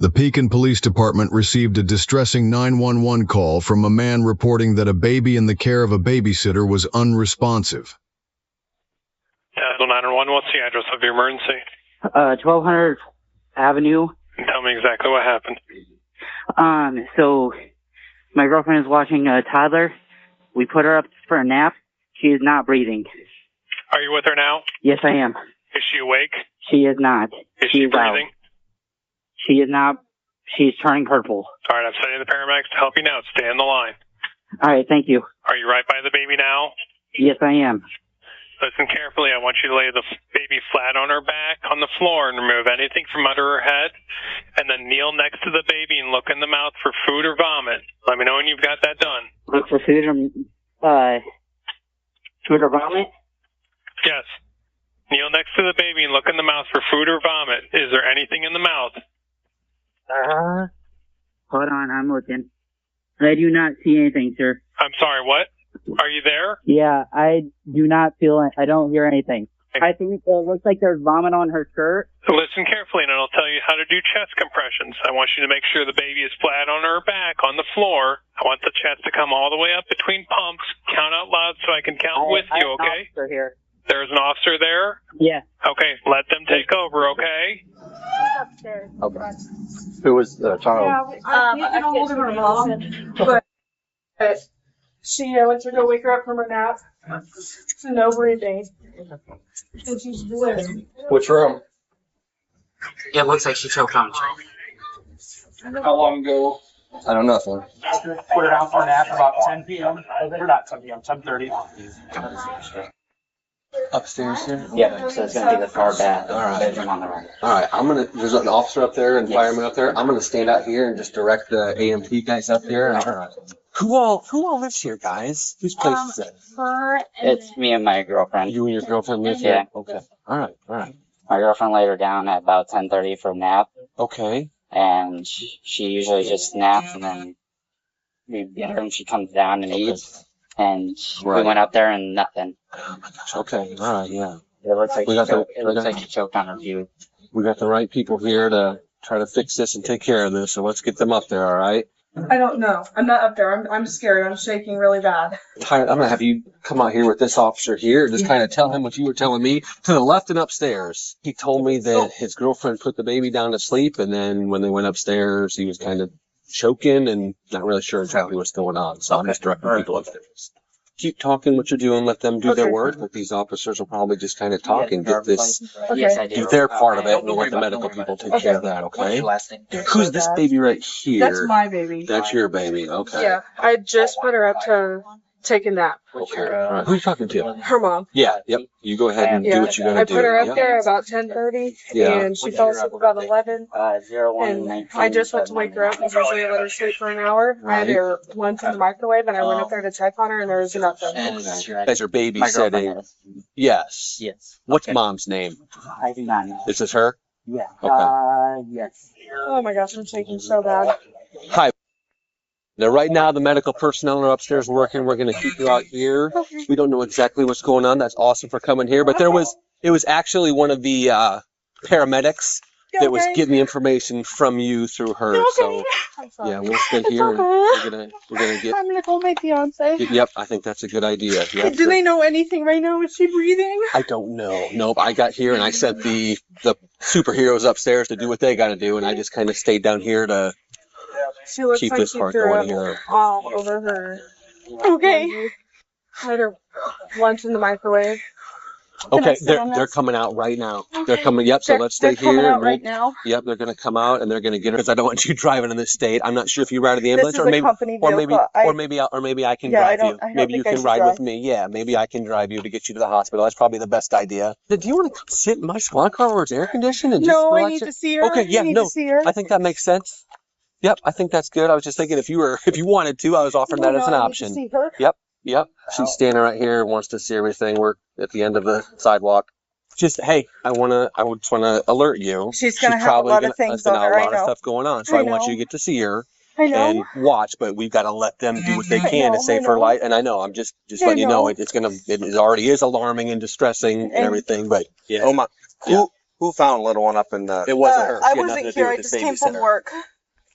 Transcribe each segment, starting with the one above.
The Pekin Police Department received a distressing 911 call from a man reporting that a baby in the care of a babysitter was unresponsive. Castle 911, what's the address of your emergency? 1200 Avenue. Tell me exactly what happened. So my girlfriend is watching a toddler. We put her up for a nap. She is not breathing. Are you with her now? Yes, I am. Is she awake? She is not. Is she breathing? She is not. She's turning purple. All right, I'm sending the paramedics to help you now. Stay on the line. All right, thank you. Are you right by the baby now? Yes, I am. Listen carefully. I want you to lay the baby flat on her back on the floor and remove anything from under her head. And then kneel next to the baby and look in the mouth for food or vomit. Let me know when you've got that done. Look for food or vomit? Yes. Kneel next to the baby and look in the mouth for food or vomit. Is there anything in the mouth? Hold on, I'm looking. I do not see anything, sir. I'm sorry, what? Are you there? Yeah, I do not feel it. I don't hear anything. I think it looks like there's vomit on her skirt. Listen carefully, and I'll tell you how to do chest compressions. I want you to make sure the baby is flat on her back on the floor. I want the chest to come all the way up between pumps. Count out loud so I can count with you, okay? Here. There's an officer there? Yeah. Okay, let them take over, okay? Upstairs. Okay. Who was the child? Yeah, I can't get a hold of her mom, but she went to go wake her up from her nap. So no breathing. And she's blue. Which room? It looks like she choked on a child. How long ago? I don't know. Nothing. Put her down for a nap about 10 p.m. Or not 10 p.m., 10:30. Upstairs here? Yeah, so it's going to be the far back. All right. Bedroom on the right. All right. There's an officer up there and fireman up there. I'm going to stand out here and just direct the AMT guys up there. All right. Who all lives here, guys? Whose place is it? Her and It's me and my girlfriend. You and your girlfriend live Yeah. here? Okay. All right. My girlfriend laid her down at about 10:30 for a nap, Okay. and she usually just naps, and then we get her and she comes down and eats. And we went up there and nothing. Oh my gosh. Okay. All right. Yeah. It looks like We she choked on her food. We got the right people here to try to fix this and take care of this. So let's get them up there. All right. I don't know. I'm not up there. I'm scared. I'm shaking really bad. I'm gonna have you come out here with this officer here and just kind of tell him what you were telling me. To the left and upstairs, he told me that his girlfriend put the baby down to sleep, and then when they went upstairs, he was kind of choking and not really sure exactly what's going on. So I'm just directing people upstairs. Keep talking what you're doing. Let them do their work. But these officers will probably just kind of talk and get this, do their part of it, and we'll let the medical people take care of that. Okay. Who's this baby right here? That's my baby. That's your baby. Okay. Yeah, I just put her up to take a nap. Okay. All right. Who are you talking to? Her mom. Yeah. Yep. You go ahead and do what you gotta I do. put her up Yep. there about 10:30, and she fell asleep about 11. And I just went to wake her up because usually I let her sleep for an hour. I had her lunch in the microwave, and I went up there to check on her, and there was nothing. Okay. You guys are babysitting. Yes. Yes. What's mom's name? I do not know. Is this her? Yeah. Okay. Yes. Oh my gosh, I'm shaking so bad. Hi. Now, right now, the medical personnel are upstairs working. We're going to keep you out here. We don't know exactly what's going on. That's awesome for coming here. But it was actually one of the paramedics that was getting the information from you through her. So, yeah, we'll stay here and we're gonna get. I'm gonna call my fiance. Yep, I think that's a good idea. Yep. Do they know anything right now? Is she breathing? I don't know. Nope. I got here and I sent the superheroes upstairs to do what they got to do, and I just kind of stayed down here to She looks keep like this she part threw going up here. all over her. Okay. I had her lunch in the microwave. Okay, they're coming out right now. They're coming. Yep. So let's stay here. They're coming out right now. Yep, they're gonna come out and they're gonna get her because I don't want you driving in this state. I'm not sure if you ride in the ambulance This is a company vehicle. or maybe I can drive you. Maybe you can ride with me. Yeah, maybe I can drive you to get you to the hospital. That's probably the best idea. Do you want to come sit in my squad car where it's air conditioned and just No, I relax need it? to see her. Okay, yeah, no, I think that makes sense. Yep, I think that's good. I was just thinking if you wanted to, I was offering that as an option. I need to see her. Yep. She's standing right here, wants to see everything. We're at the end of the sidewalk. Just, hey, I would just wanna alert you. She's gonna have a lot of things on her. A lot of stuff going on, so I want you to get to see her and watch. But we've got to let them do what they can to save her life. And I know I'm just letting you know it already is alarming and distressing and everything. But yeah. Oh my. Who found little one up in the? It wasn't her. She I had nothing wasn't to do here. with I this just came from babysitter. work.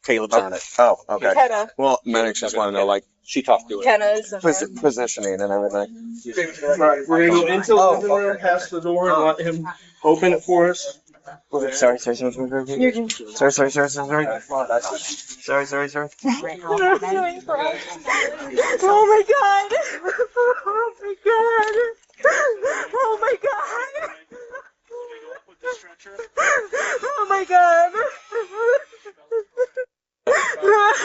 Caleb's on it. Oh, okay. Kenna. Well, medics just want to know, like, she talked to it. Kenna is the friend. Positioning and everything. Right, we're gonna go into the living room, past the door, and let him open it for us. Sorry. You can- Sorry. Sorry, sorry. Oh my god! Oh my god! Oh my god! Oh my god!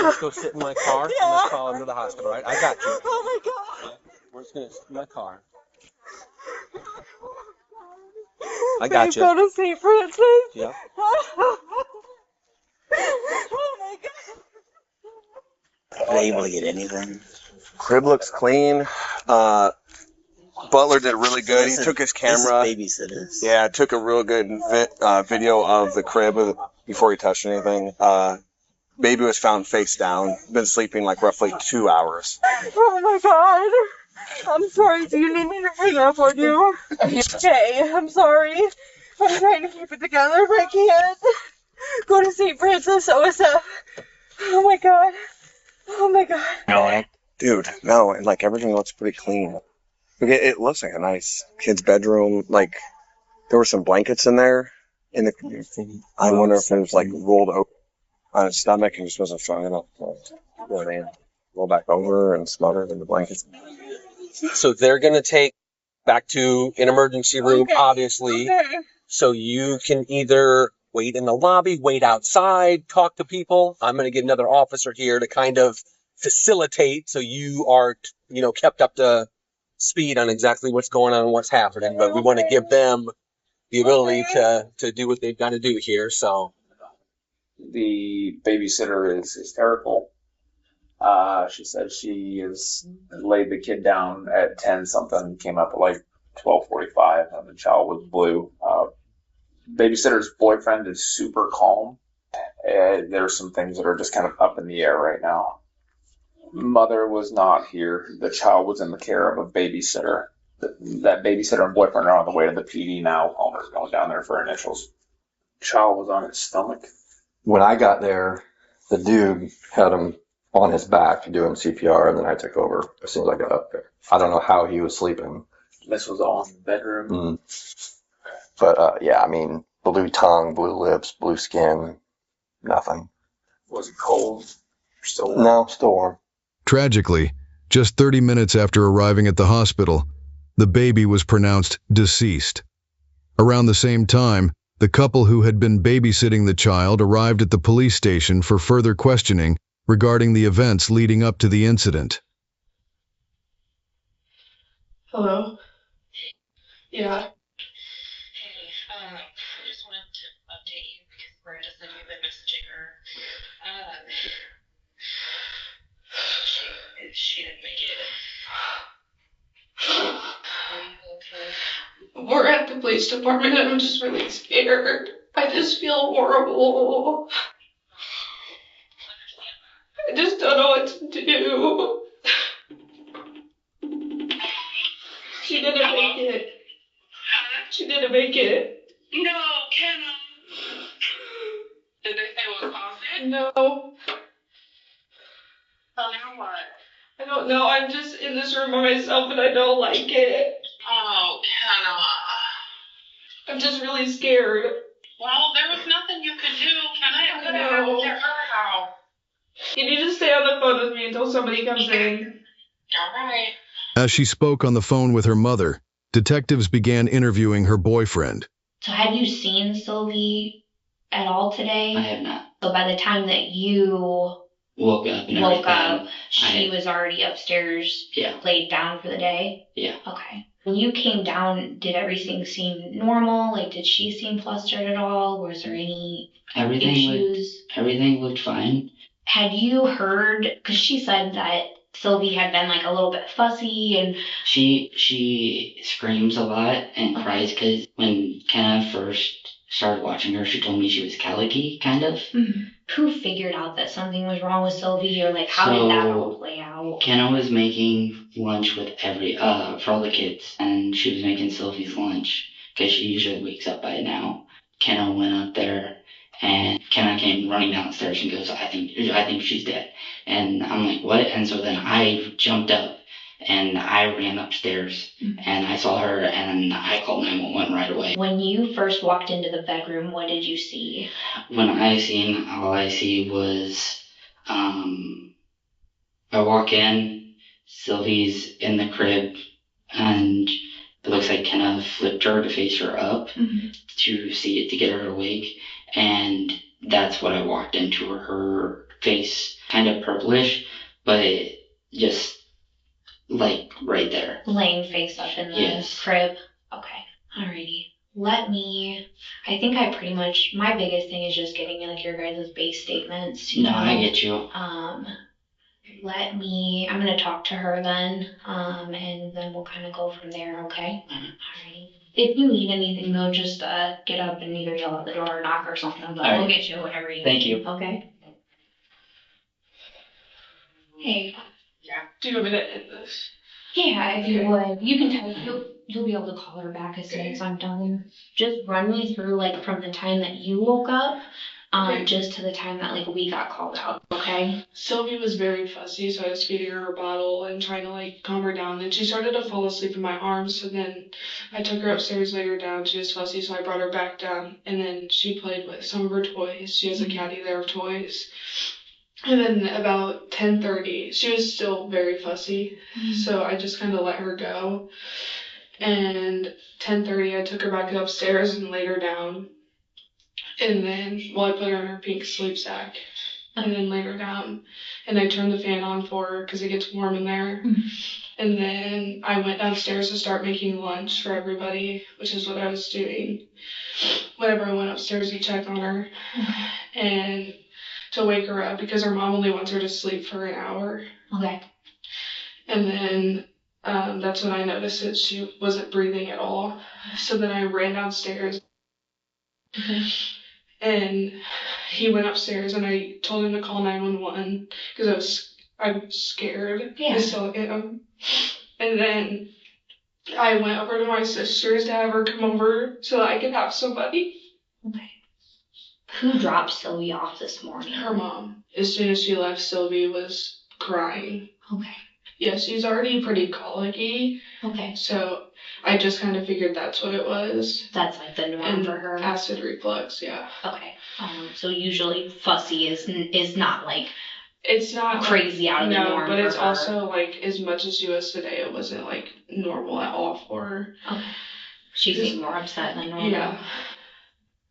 Let's go sit in my car and let's call him to the hospital, right? I got you. Oh my god! We're just gonna sit in my car. I got you. Go to St. Francis. Yeah. Oh my god! Are they able to get anything? Crib looks clean. Butler did really good. He took his camera. Babysitters. Yeah, took a real good video of the crib before he touched anything. Baby was found face down. Been sleeping like roughly 2 hours. Oh my god! I'm sorry. Do you need me to hang up on you? Okay, I'm sorry. I'm trying to keep it together, but I can't. Go to St. Francis OSF. Oh my god. Oh my god. No, Dude, no, and like everything looks pretty clean. Okay, it looks like a nice kid's bedroom. Like there were some blankets in there. I wonder if it was like rolled over on his stomach and just wasn't strong enough to go in, roll back over and smother it in the blankets. So they're gonna take back to an emergency room, obviously. Okay. So you can either wait in the lobby, wait outside, talk to people. I'm gonna get another officer here to kind of facilitate so you are, kept up to speed on exactly what's going on and what's happening. But we want to give them the ability to do what they've got to do here. So the babysitter is hysterical. She said she has laid the kid down at 10 something, came up at like 12:45, and the child was blue. Babysitter's boyfriend is super calm. There's some things that are just kind of up in the air right now. Mother was not here. The child was in the care of a babysitter. That babysitter and boyfriend are on the way to the PD now. Palmer's going down there for initials. Child was on his stomach. When I got there, the dude had him on his back doing CPR, and then I took over as soon as I got up there. I don't know how he was sleeping. This was all in the bedroom. But, yeah, I mean, blue tongue, blue lips, blue skin, nothing. Was it cold? Still warm? No, still warm. Tragically, just 30 minutes after arriving at the hospital, the baby was pronounced deceased. Around the same time, the couple who had been babysitting the child arrived at the police station for further questioning regarding the events leading up to the incident. Hello? Yeah. Hey, I just wanted to update you because Miranda said you've been messaging her. She didn't make it. Are you okay? We're at the police department and I'm just really scared. I just feel horrible. I just don't know what to do. She didn't make it. She didn't make it. No, Kenna. Did they say what caused it? No. Well, now what? I don't know. I'm just in this room by myself and I don't like it. Oh, Kenna. I'm just really scared. Well, there was nothing you could do, Kenna. It could have happened to her. How? You need to stay on the phone with me until somebody comes in. All right. As she spoke on the phone with her mother, detectives began interviewing her boyfriend. So have you seen Sylvie at all today? I have not. So by the time that you Woke up and woke everything. up, she was already upstairs, Yeah. laid down for the day? Yeah. Okay. When you came down, did everything seem normal? Like, did she seem flustered at all? Was there any issues? Everything looked fine. Had you heard, because she said that Sylvie had been like a little bit fussy and She screams a lot and cries because when Kenna first started watching her, she told me she was colicky, kind of. who figured out that something was wrong with Sylvie, or like how did that all play out? Kenna was making lunch with for all the kids, and she was making Sylvie's lunch because she usually wakes up by now. Kenna went up there, and Kenna came running downstairs and goes, I think she's dead. And I'm like, what? And so then I jumped up and I ran upstairs and I saw her and I called 911 right away. When you first walked into the bedroom, what did you see? When all I see was, I walk in, Sylvie's in the crib, and it looks like Kenna flipped her to face her up to get her awake, and that's what I walked into. Her face kind of purplish, but just like right there. Laying face up in the Yes. crib? Okay. Alrighty. I think my biggest thing is just getting like your guys' base statements. No, I get you. I'm gonna talk to her then, and then we'll kind of go from there, okay? Alrighty. If you need anything though, just get up and either yell at the door or knock or something, but we'll get you whatever you need. Thank you. Okay? Hey. Yeah. Do you want me to end this? Yeah, if you would. You can you'll be able to call her back as soon as I'm done. Just run me through like from the time that you woke up, just to the time that like we got called out, okay? Sylvie was very fussy, so I was feeding her a bottle and trying to like calm her down. Then she started to fall asleep in my arms, so then I took her upstairs, laid her down. She was fussy, so I brought her back down, and then she played with some of her toys. She has a caddy there of toys. And then about 10:30, she was still very fussy, so I just kind of let her go. And 10:30, I took her back upstairs and laid her down. And then, I put her in her pink sleep sack and then laid her down. And I turned the fan on for her because it gets warm in there. And then I went downstairs to start making lunch for everybody, which is what I was doing whenever I went upstairs to check on her. And to wake her up because her mom only wants her to sleep for an hour. Okay. And then that's when I noticed that she wasn't breathing at all. So then I ran downstairs. Okay. And he went upstairs and I told him to call 911 because I was scared. Yeah. I still am. And then I went over to my sister's to have her come over so that I could have somebody. Okay. Who dropped Sylvie off this morning? Her mom. As soon as she left, Sylvie was crying. Okay. Yeah, she's already pretty colicky. Okay. So I just kind of figured that's what it was. That's like the norm And for her. Acid reflux, yeah. Okay. So usually fussy is not like it's not crazy out of the norm. No, but it's for her. also like as much as she was today, it wasn't like normal at all for her. Okay. She seemed more upset than normal. Yeah.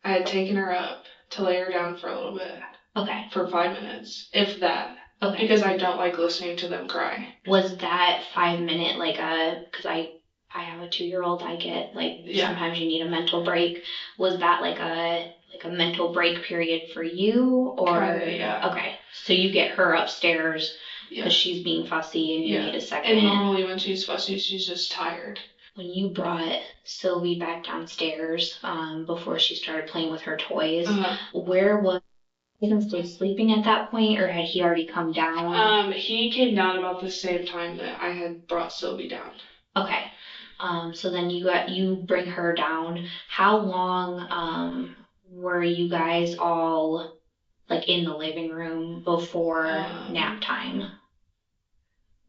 I had taken her up to lay her down for a little bit. Okay. For 5 minutes, if that. Okay. Because I don't like listening to them cry. Was that 5 minute like because I have a 2-year-old, I get like sometimes you need a mental break. Was that like a mental break period for you or? Kinda, yeah. Okay. So you get her upstairs because she's being fussy and you need a second. And normally when she's fussy, she's just tired. When you brought Sylvie back downstairs before she started playing with her toys, where was he still sleeping at that point, or had he already come down? He came down about the same time that I had brought Sylvie down. Okay. So then you bring her down. How long were you guys all like in the living room before nap time?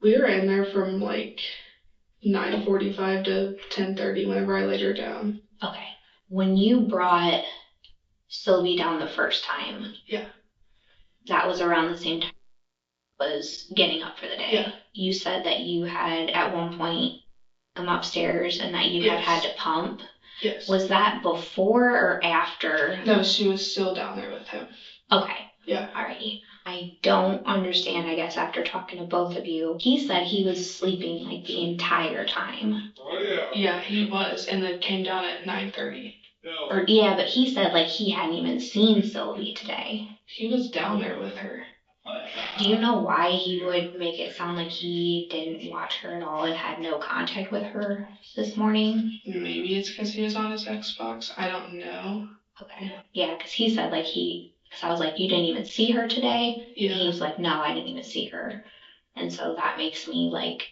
We were in there from like 9:45 to 10:30 whenever I laid her down. Okay. When you brought Sylvie down the first time. Yeah. That was around the same time I was getting up for the day. Yeah. You said that you had at one point come upstairs and that you had to pump. Yes. Was that before or after? No, she was still down there with him. Okay. Yeah. Alrighty. I don't understand, I guess, after talking to both of you. He said he was sleeping like the entire time. Yeah, he was, and then came down at 9:30. Yeah, but he said like he hadn't even seen Sylvie today. He was down there with her. Do you know why he would make it sound like he didn't watch her at all and had no contact with her this morning? Maybe it's because he was on his Xbox. I don't know. Okay. Yeah, because he said like because I was like, you didn't even see her today? Yeah. And he was like, no, I didn't even see her. And so that makes me like,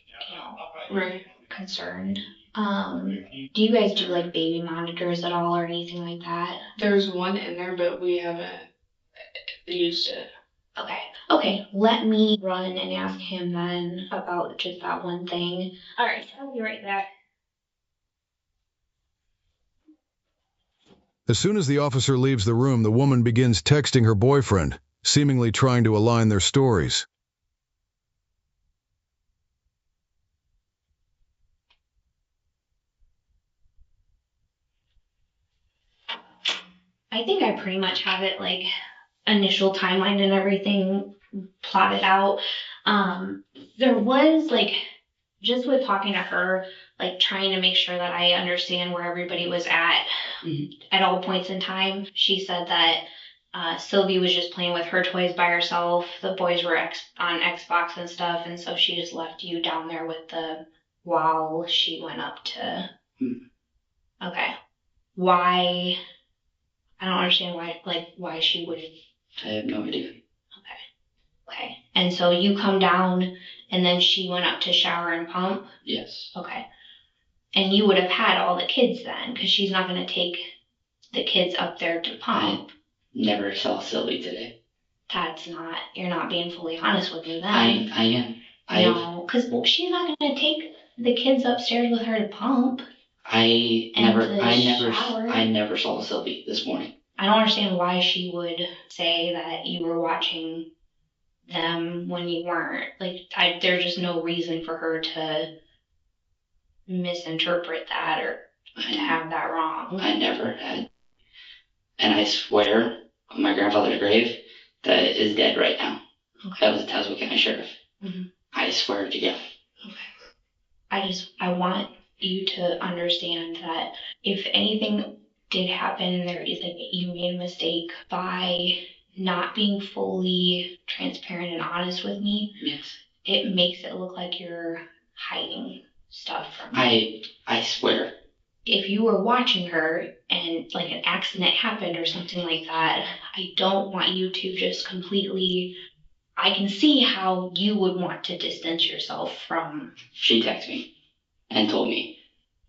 right, concerned. Do you guys do like baby monitors at all or anything like that? There's one in there, but we haven't used it. Okay. Okay, let me run and ask him then about just that one thing. All right, I'll be right back. As soon as the officer leaves the room, the woman begins texting her boyfriend, seemingly trying to align their stories. I think I pretty much have it like initial timeline and everything plotted out. There was like, just with talking to her, like trying to make sure that I understand where everybody was at all points in time. She said that Sylvie was just playing with her toys by herself. The boys were on Xbox and stuff, and so she just left you down there with the while she went up to. Okay. Why? I don't understand why she would. I have no idea. Okay. And so you come down, and then she went up to shower and pump? Yes. Okay. And you would have had all the kids then, because she's not going to take the kids up there to pump. I never saw Sylvie today. You're not being fully honest with me then. I am. No, because she's not going to take the kids upstairs with her to pump. I never saw Sylvie this morning. I don't understand why she would say that you were watching them when you weren't. Like, there's just no reason for her to misinterpret that or to have that wrong. I never had. And I swear on my grandfather's grave that is dead right now. Okay. That was the Tazewell County Sheriff. Mm-hmm. I swear to God. Okay. I want you to understand that if anything did happen and there is like you made a mistake by not being fully transparent and honest with me, yes, it makes it look like you're hiding stuff from me. I swear. If you were watching her and like an accident happened or something like that, I don't want you to just completely. I can see how you would want to distance yourself from. She texted me and told me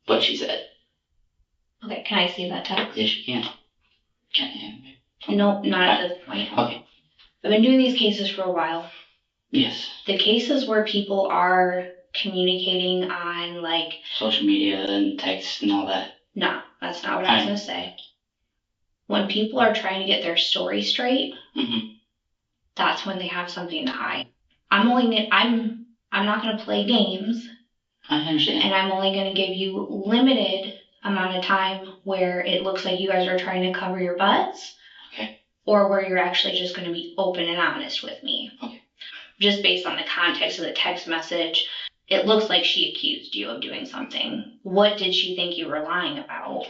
what she said. Okay, can I see that text? Yes, you can. No, not at this point. Okay. I've been doing these cases for a while. Yes. The cases where people are communicating on like social media and text and all that. No, that's not what I was going to say. When people are trying to get their story straight, that's when they have something to hide. I'm not going to play games. I understand. And I'm only going to give you limited amount of time where it looks like you guys are trying to cover your butts. Okay. Or where you're actually just going to be open and honest with me. Okay. Just based on the context of the text message, it looks like she accused you of doing something. What did she think you were lying about?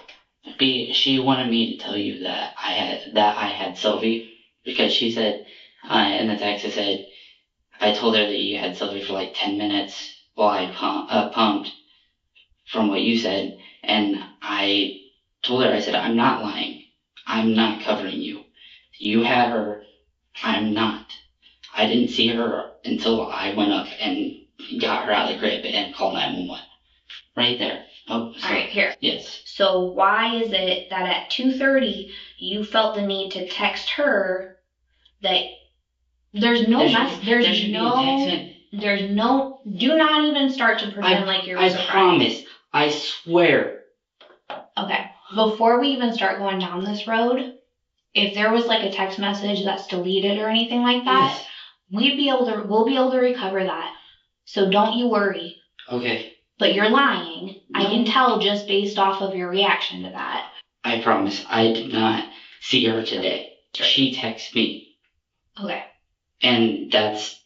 She wanted me to tell you that I had Sylvie, because she said in the text, it said, I told her that you had Sylvie for like 10 minutes while I pumped from what you said. And I told her, I said, I'm not lying. I'm not covering you. You had her. I'm not. I didn't see her until I went up and got her out of the crib and called 911. Right there. Oh, so, all right, here. Yes. So why is it that at 2:30 you felt the need to text her that do not even start to pretend like you're surprised. I promise. I swear. Okay. Before we even start going down this road, if there was like a text message that's deleted or anything like that, yes, we'll be able to recover that. So don't you worry. Okay. But you're lying. No. I can tell just based off of your reaction to that. I promise. I did not see her today. She texted me. Okay. And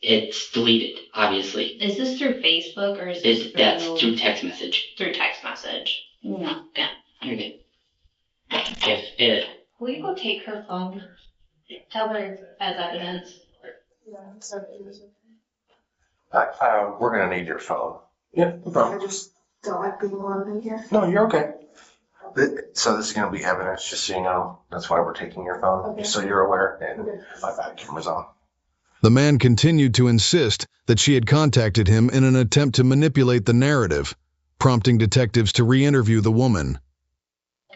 it's deleted, obviously. Is this through Facebook or is this that's through text message. Through text message. No. Yeah. You're good. Will you go take her phone? Tell her as evidence. Yeah, we're gonna need your phone. Yeah, no problem. I just don't like being alone in here. No, you're okay. So this is gonna be evidence, just so you know. That's why we're taking your phone, okay, just so you're aware. And my back camera's on. The man continued to insist that she had contacted him in an attempt to manipulate the narrative, prompting detectives to re-interview the woman.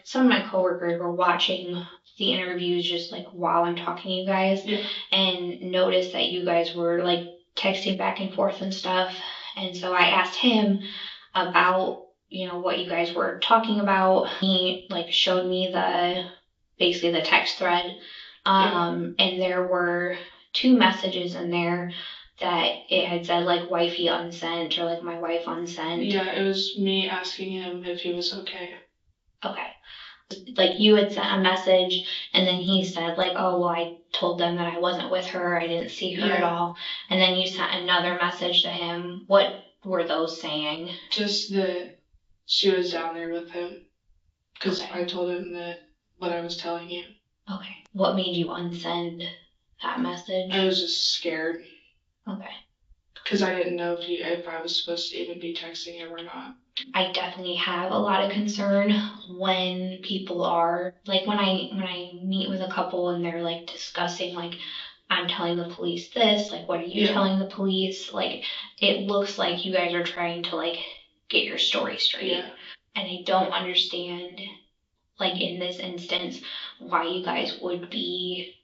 Some of my coworkers were watching the interviews just like while I'm talking to you guys, and noticed that you guys were like texting back and forth and stuff. And so I asked him about, what you guys were talking about. He like showed me basically the text thread. And there were 2 messages in there that it had said like wifey unsent or like my wife unsent. Yeah, it was me asking him if he was okay. Okay. Like you had sent a message and then he said like, oh, well, I told them that I wasn't with her. I didn't see her at all. And then you sent another message to him. What were those saying? Just that she was down there with him. Because I told him that what I was telling you. Okay. What made you unsend that message? I was just scared. Okay. Because I didn't know if I was supposed to even be texting him or not. I definitely have a lot of concern when people are like when I meet with a couple and they're like discussing like I'm telling the police this, like what are you telling the police? Like it looks like you guys are trying to like get your story straight. Yeah. And I don't understand like in this instance why you guys would be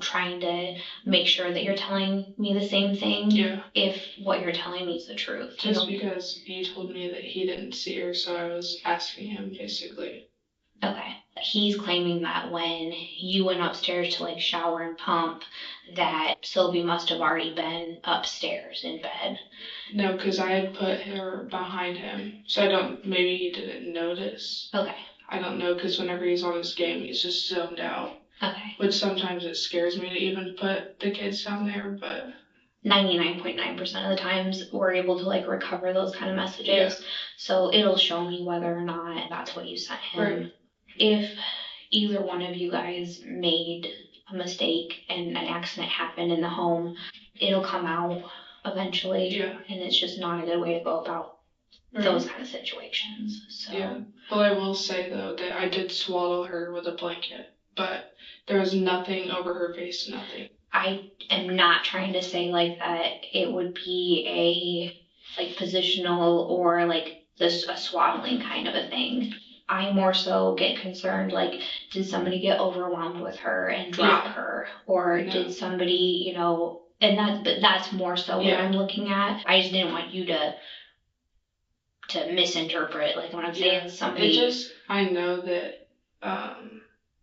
trying to make sure that you're telling me the same thing. Yeah. If what you're telling me is the truth. Just because he told me that he didn't see her, so I was asking him basically. Okay. He's claiming that when you went upstairs to like shower and pump, that Sylvie must have already been upstairs in bed. No, because I had put her behind him, so maybe he didn't notice. Okay. I don't know, because whenever he's on his game, he's just zoned out. Okay. Which sometimes it scares me to even put the kids down there, but 99.9% of the times we're able to like recover those kind of messages. Yeah. So it'll show me whether or not that's what you sent him. Right. If either one of you guys made a mistake and an accident happened in the home, it'll come out eventually. Yeah. And it's just not a good way to go about those kind of situations. So yeah. Well, I will say though that I did swaddle her with a blanket, but there was nothing over her face, nothing. I am not trying to say like that it would be a like positional or like a swaddling kind of a thing. I more so get concerned like, did somebody get overwhelmed with her and drop her, or did somebody, and that's more so what I'm looking at. I just didn't want you to misinterpret like when I'm saying somebody. I know that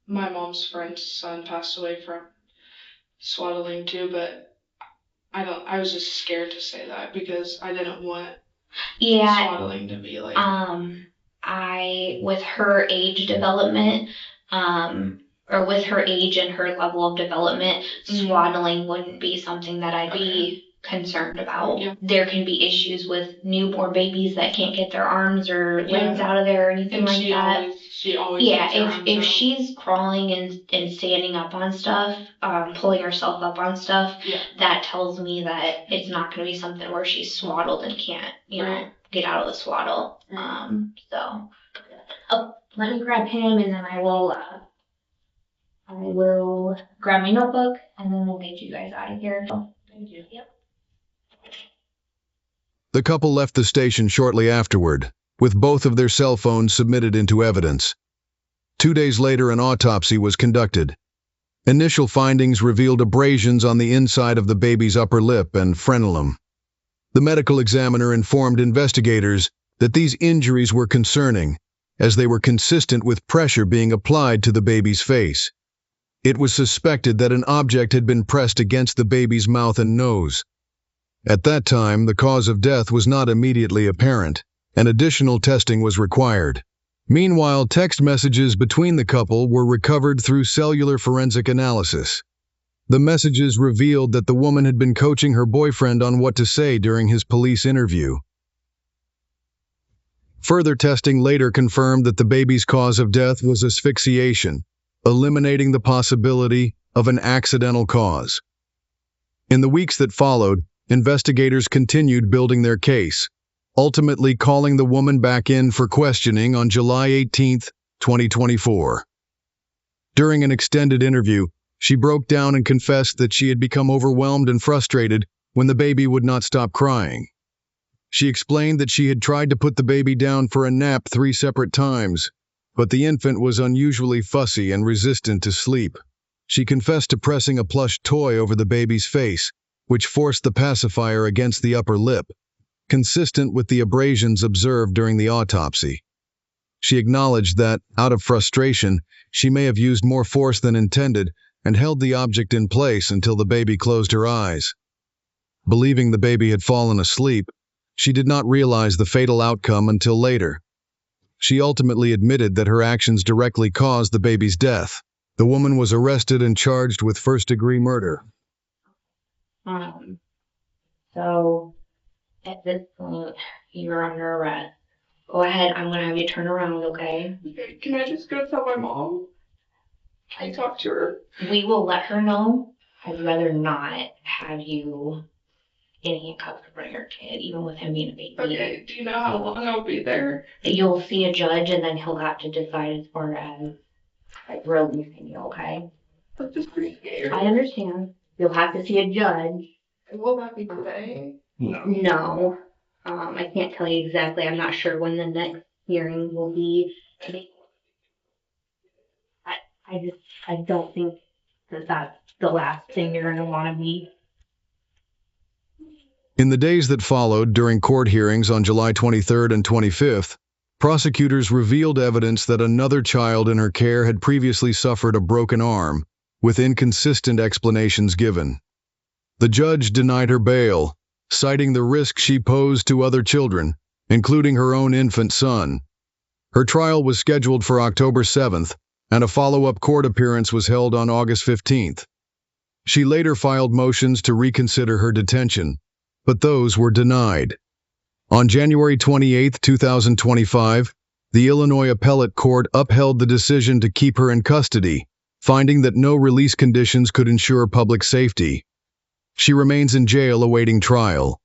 my mom's friend's son passed away from swaddling too, but I was just scared to say that because I didn't want swaddling to be like with her age development, or with her age and her level of development, swaddling wouldn't be something that I'd be concerned about. Yeah. There can be issues with newborn babies that can't get their arms or legs out of there or anything like that. She always if she's crawling and standing up on stuff, pulling herself up on stuff, that tells me that it's not going to be something where she's swaddled and can't, get out of the swaddle. Let me grab him and then I will grab my notebook and then we'll get you guys out of here. Thank you. Yep. The couple left the station shortly afterward, with both of their cell phones submitted into evidence. 2 days later, an autopsy was conducted. Initial findings revealed abrasions on the inside of the baby's upper lip and frenulum. The medical examiner informed investigators that these injuries were concerning, as they were consistent with pressure being applied to the baby's face. It was suspected that an object had been pressed against the baby's mouth and nose. At that time, the cause of death was not immediately apparent, and additional testing was required. Meanwhile, text messages between the couple were recovered through cellular forensic analysis. The messages revealed that the woman had been coaching her boyfriend on what to say during his police interview. Further testing later confirmed that the baby's cause of death was asphyxiation, eliminating the possibility of an accidental cause. In the weeks that followed, investigators continued building their case, ultimately calling the woman back in for questioning on July 18, 2024. During an extended interview, she broke down and confessed that she had become overwhelmed and frustrated when the baby would not stop crying. She explained that she had tried to put the baby down for a nap 3 separate times, but the infant was unusually fussy and resistant to sleep. She confessed to pressing a plush toy over the baby's face, which forced the pacifier against the upper lip, consistent with the abrasions observed during the autopsy. She acknowledged that, out of frustration, she may have used more force than intended and held the object in place until the baby closed her eyes. Believing the baby had fallen asleep, she did not realize the fatal outcome until later. She ultimately admitted that her actions directly caused the baby's death. The woman was arrested and charged with first-degree murder. So, at this point, you're under arrest. Go ahead, I'm gonna have you turn around, okay? Okay, can I just go tell my mom? Can I talk to her? We will let her know. I'd rather not have you in handcuffs to bring your kid, even with him being a baby. Okay, do you know how long I'll be there? You'll see a judge, and then he'll have to decide as far as, like, releasing you, okay? I'm just pretty scared. I understand. You'll have to see a judge. Will that be today? No. I can't tell you exactly. I'm not sure when the next hearing will be. I don't think that that's the last thing you're going to want to be. In the days that followed during court hearings on July 23rd and 25th, prosecutors revealed evidence that another child in her care had previously suffered a broken arm, with inconsistent explanations given. The judge denied her bail, citing the risk she posed to other children, including her own infant son. Her trial was scheduled for October 7th, and a follow-up court appearance was held on August 15th. She later filed motions to reconsider her detention, but those were denied. On January 28, 2025, the Illinois Appellate Court upheld the decision to keep her in custody, finding that no release conditions could ensure public safety. She remains in jail awaiting trial.